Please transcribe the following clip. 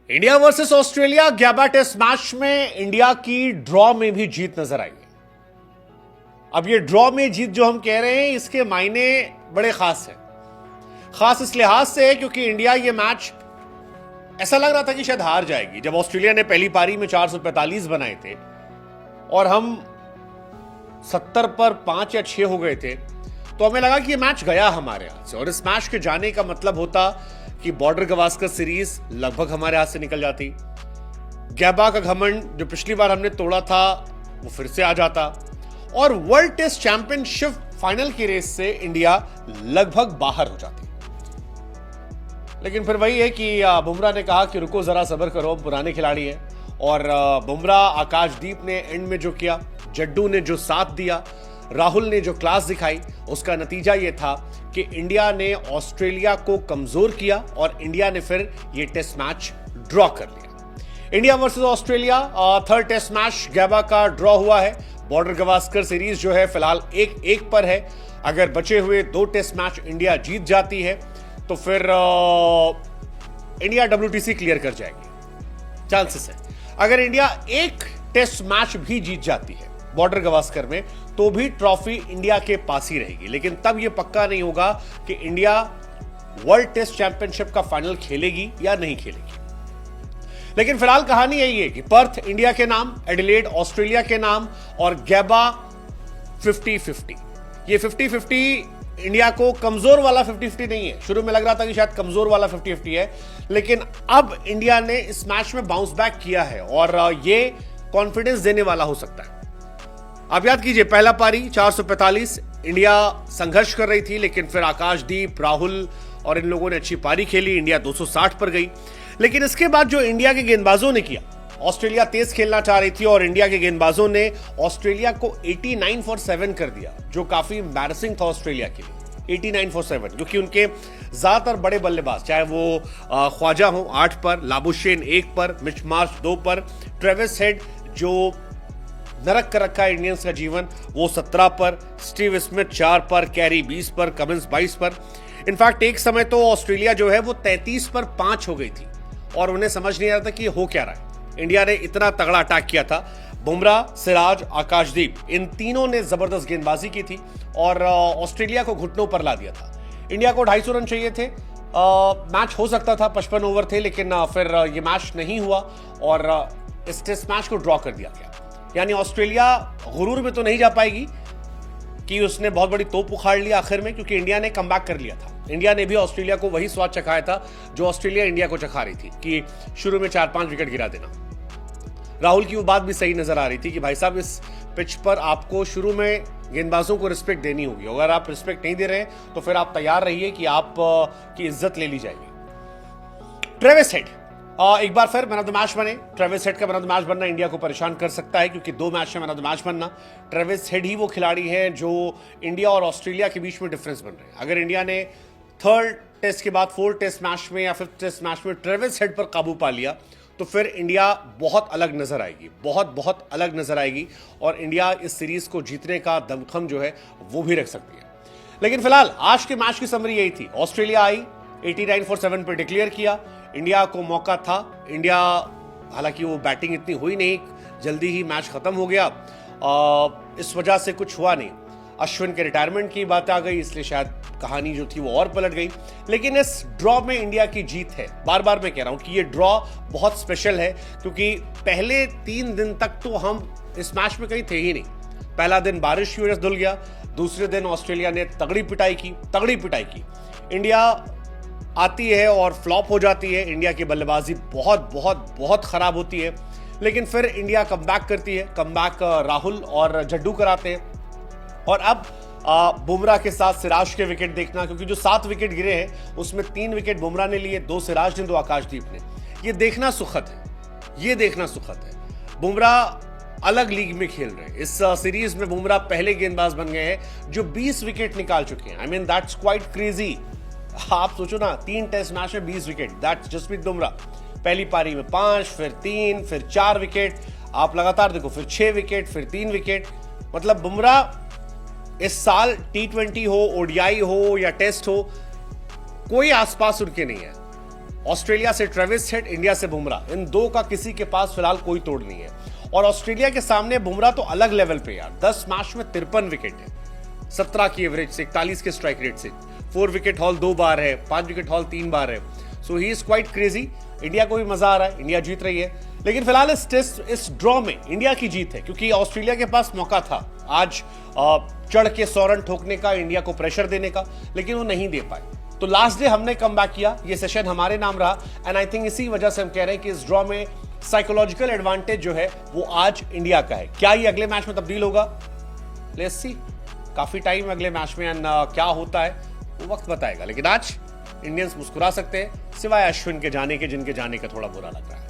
India versus Australia Gabba test match में India की draw में भी जीत नजर आई है। अब ये ड्रॉ में जीत जो हम कह रहे हैं इसके मायने बड़े खास हैं। खास इस लिहाज से है क्योंकि इंडिया ये मैच ऐसा लग रहा था कि शायद हार जाएगी। जब ऑस्ट्रेलिया ने पहली पारी में 445 बनाए थे और हम 70 पर 5 या 6 हो गए थे, तो हमें लगा कि ये मैच गया हमारे हाथ से और इस मैच के जाने का मतलब होता कि बॉर्डर गवास्कर सीरीज लगभग हमारे हाथ से निकल जाती। गैबा का घमंड जो पिछली बार हमने तोड़ा था वो फिर से आ जाता और वर्ल्ड टेस्ट चैंपियनशिप फाइनल की रेस से इंडिया लगभग बाहर हो जाती। लेकिन फिर वही है कि बुमराह ने कहा कि रुको जरा सब्र करो, पुराने खिलाड़ी हैं। और बुमराह, आकाशदीप ने एंड में जो किया, जड्डू ने जो साथ दिया, राहुल ने जो क्लास दिखाई, उसका नतीजा यह था कि इंडिया ने ऑस्ट्रेलिया को कमजोर किया और इंडिया ने फिर यह टेस्ट मैच ड्रॉ कर लिया। India versus Australia third test match Gabba का ड्रॉ हुआ है। बॉर्डर गवास्कर सीरीज जो है फिलहाल 1-1 पर है। अगर बचे हुए 2 टेस्ट मैच इंडिया जीत जाती है तो फिर इंडिया WTC क्लियर कर जाएगी, चांसेस है। अगर इंडिया 1 टेस्ट मैच भी जीत जाती है बॉर्डर गवास्कर में तो भी ट्रॉफी इंडिया के पास ही रहेगी। लेकिन तब यह पक्का नहीं होगा कि इंडिया वर्ल्ड टेस्ट चैंपियनशिप का फाइनल खेलेगी या नहीं खेलेगी। लेकिन फिलहाल कहानी यही है कि पर्थ इंडिया के नाम, एडिलेड ऑस्ट्रेलिया के नाम और गैबा 50-50। ये 50-50 इंडिया को कमजोर वाला 50-50 नहीं है। शुरू में लग रहा था कि शायद कमजोर वाला 50-50 है, लेकिन अब इंडिया ने इस मैच में बाउंस बैक किया है और ये कॉन्फिडेंस देने वाला हो सकता है। आप याद कीजिए, पहला पारी 445 इंडिया संघर्ष कर रही थी, लेकिन फिर आकाशदीप, राहुल और इन लोगों ने अच्छी पारी खेली, इंडिया 260 पर गई। लेकिन इसके बाद जो इंडिया के गेंदबाजों ने किया, ऑस्ट्रेलिया तेज खेलना चाह रही थी और इंडिया के गेंदबाजों ने ऑस्ट्रेलिया को 89 फॉर 7 कर दिया, जो काफी एम्बैरेसिंग था ऑस्ट्रेलिया के लिए। 89 फॉर 7, क्योंकि उनके ज्यादातर बड़े बल्लेबाज, चाहे वो ख्वाजा हो 8 पर, लाबुशेन 1 पर, मिच मार्श 2 पर, ट्रेविस हेड जो नरक कर रखा है इंडियंस का जीवन, वो 17 पर, स्टीव स्मिथ 4 पर, कैरी 20 पर, कमिंस 22 पर। इनफैक्ट एक समय तो ऑस्ट्रेलिया जो है वो 33 पर 5 हो गई थी और उन्हें समझ नहीं आ रहा था कि हो क्या रहा है। इंडिया ने इतना तगड़ा अटैक किया था। बुमराह, सिराज, आकाशदीप, इन तीनों ने जबरदस्त गेंदबाजी की थी और ऑस्ट्रेलिया को घुटनों पर ला दिया था। इंडिया को 250 रन चाहिए थे। मैच हो सकता था, 55 ओवर थे, लेकिन फिर ये मैच नहीं हुआ और इस टेस्ट मैच को ड्रॉ कर दिया गया। यानी ऑस्ट्रेलिया गुरूर में तो नहीं जा पाएगी कि उसने बहुत बड़ी तोप उखाड़ लिया आखिर में, क्योंकि इंडिया ने कमबैक कर लिया था। इंडिया ने भी ऑस्ट्रेलिया को वही स्वाद चखाया था जो ऑस्ट्रेलिया इंडिया को चखा रही थी कि शुरू में 4-5 विकेट गिरा देना। राहुल की वो बात भी सही नजर आ रही थी कि भाई साहब, इस पिच पर आपको शुरू में गेंदबाजों को रिस्पेक्ट देनी होगी। अगर आप रिस्पेक्ट नहीं दे रहे तो फिर आप तैयार रहिए कि आप की इज्जत ले ली जाएगी। ट्रेविस हेड एक बार फिर मैन ऑफ द मैच बने। ट्रेविस हेड का मैन ऑफ द मैच बनना इंडिया को परेशान कर सकता है, क्योंकि 2 मैच में मैन ऑफ द मैच बनना। ट्रेविस हेड ही वो खिलाड़ी हैं जो इंडिया और ऑस्ट्रेलिया के बीच में डिफरेंस बन रहे हैं। अगर इंडिया ने थर्ड टेस्ट के बाद 4 टेस्ट मैच में या 5th टेस्ट मैच में ट्रेविस हेड पर काबू पा लिया तो फिर इंडिया बहुत अलग नजर आएगी, बहुत अलग नजर आएगी और इंडिया इस सीरीज को जीतने का दमखम जो है वो भी रख सकती है। लेकिन फिलहाल आज के मैच की समरी यही थी। ऑस्ट्रेलिया आई, 89 फॉर 7 पर डिक्लेयर किया। इंडिया को मौका था। इंडिया, हालांकि वो बैटिंग इतनी हुई नहीं, जल्दी ही मैच खत्म हो गया, इस वजह से कुछ हुआ नहीं। अश्विन के रिटायरमेंट की बात आ गई, इसलिए शायद कहानी जो थी वो और पलट गई। लेकिन इस ड्रॉ में इंडिया की जीत है। बार बार मैं कह रहा हूं कि ये ड्रॉ बहुत स्पेशल है, क्योंकि पहले 3 दिन तक तो हम इस मैच में कहीं थे ही नहीं। पहला दिन बारिश की वजह से धुल गया, दूसरे दिन ऑस्ट्रेलिया ने तगड़ी पिटाई की। इंडिया आती है और फ्लॉप हो जाती है। इंडिया की बल्लेबाजी बहुत खराब होती है, लेकिन फिर इंडिया कमबैक करती है। कमबैक राहुल और जड्डू कराते हैं और अब बुमराह के साथ सिराज के विकेट देखना, क्योंकि जो 7 विकेट गिरे हैं उसमें 3 विकेट बुमराह ने लिए, 2 सिराज ने, 2 आकाशदीप ने। ये देखना सुखद है। बुमराह अलग लीग में खेल रहे हैं। इस सीरीज में बुमराह पहले गेंदबाज बन गए हैं जो 20 विकेट निकाल चुके हैं। I mean that's quite crazy. आप सोचो ना, 3 टेस्ट मैच में 20 विकेट, दैट्स जसप्रीत बुमराह। पहली पारी में 5, फिर 3, फिर 4 विकेट, आप लगातार देखो, फिर 6 विकेट, फिर 3 विकेट। मतलब बुमराह इस साल T20 हो, ODI हो या टेस्ट हो, कोई आसपास उनके नहीं है। ऑस्ट्रेलिया से ट्रेविस हेड, इंडिया से बुमराह, इन दो का किसी के पास फिलहाल कोई तोड़ नहीं है। और ऑस्ट्रेलिया के सामने बुमराह तो अलग लेवल पे यार, 10 मैच में 53 विकेट है, 17 की एवरेज से, 41 के स्ट्राइक रेट से, 4 विकेट हॉल 2 बार है, 5 विकेट हॉल 3 बार है। So he is quite crazy. India को भी मजा आ रहा है, इंडिया जीत रही है। लेकिन फिलहाल इस ड्रॉ में इंडिया की जीत है, क्योंकि ऑस्ट्रेलिया के पास मौका था आज चढ़ के 100 रन ठोकने का, इंडिया को प्रेशर देने का, लेकिन वो नहीं दे पाए। तो लास्ट डे हमने कम बैक किया, ये सेशन हमारे नाम रहा। एंड आई थिंक इसी वजह से हम कह रहे हैं कि इस ड्रॉ में साइकोलॉजिकल एडवांटेज जो है वो आज इंडिया का है। क्या ये अगले मैच में तब्दील होगा? लेट्स सी, काफी टाइम अगले मैच में, एंड क्या होता है वो वक्त बताएगा। लेकिन आज इंडियंस मुस्कुरा सकते हैं, सिवाय अश्विन के जाने के, जिनके जाने का थोड़ा बुरा लग रहा है।